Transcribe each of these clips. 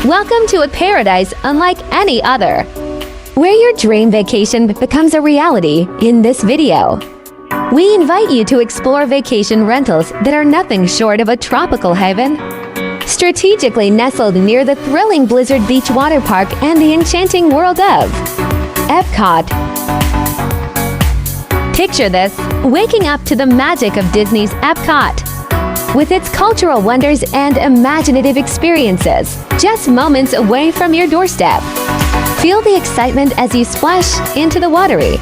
Welcome to a paradise unlike any other, where your dream vacation becomes a reality in this video. We invite you to explore vacation rentals that are nothing short of a tropical haven. Strategically nestled near the thrilling Blizzard Beach water park and the enchanting world of Epcot. Picture this, waking up to the magic of Disney's Epcot, with its cultural wonders and imaginative experiences, just moments away from your doorstep. Feel the excitement as you splash into the watery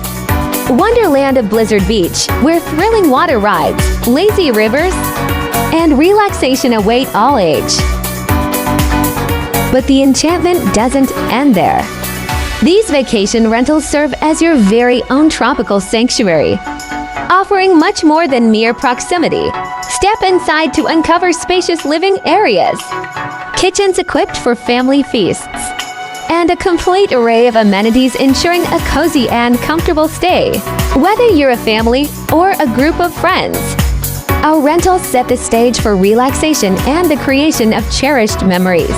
wonderland of Blizzard Beach, where thrilling water rides, lazy rivers, and relaxation await all age. But the enchantment doesn't end there. These vacation rentals serve as your very own tropical sanctuary, offering much more than mere proximity. Step inside to uncover spacious living areas, kitchens equipped for family feasts, and a complete array of amenities ensuring a cozy and comfortable stay. Whether you're a family or a group of friends, our rentals set the stage for relaxation and the creation of cherished memories.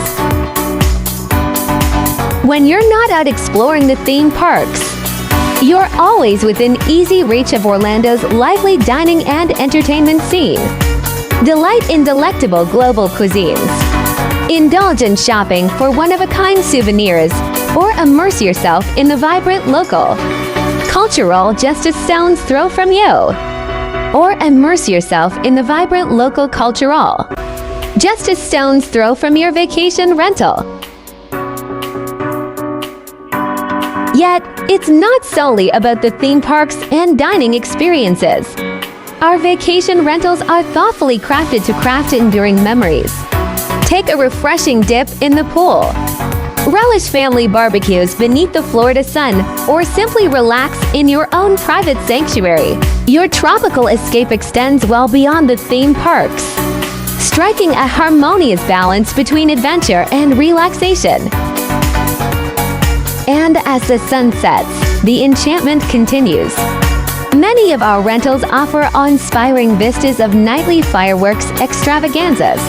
When you're not out exploring the theme parks, you're always within easy reach of Orlando's lively dining and entertainment scene. Delight in delectable global cuisines. Indulge in shopping for one-of-a-kind souvenirs, or immerse yourself in the vibrant local cultural just a stone's throw from you. Or immerse yourself in the vibrant local cultural just a stone's throw from your vacation rental. Yet, it's not solely about the theme parks and dining experiences. Our vacation rentals are thoughtfully crafted to craft enduring memories. Take a refreshing dip in the pool. Relish family barbecues beneath the Florida sun, or simply relax in your own private sanctuary. Your tropical escape extends well beyond the theme parks, striking a harmonious balance between adventure and relaxation. And as the sun sets, the enchantment continues. Many of our rentals offer awe-inspiring vistas of nightly fireworks extravaganzas.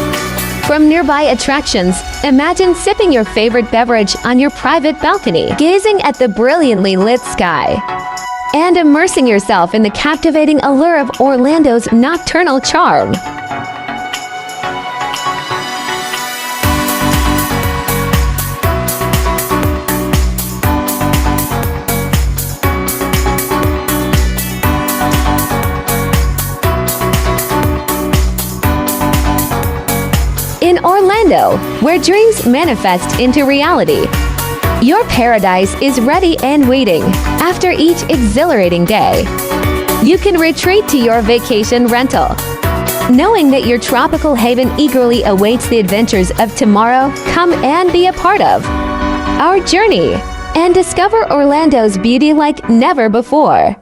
From nearby attractions, imagine sipping your favorite beverage on your private balcony, gazing at the brilliantly lit sky, and immersing yourself in the captivating allure of Orlando's nocturnal charm. In Orlando, where dreams manifest into reality, your paradise is ready and waiting. After each exhilarating day, you can retreat to your vacation rental, knowing that your tropical haven eagerly awaits the adventures of tomorrow. Come and be a part of our journey and discover Orlando's beauty like never before.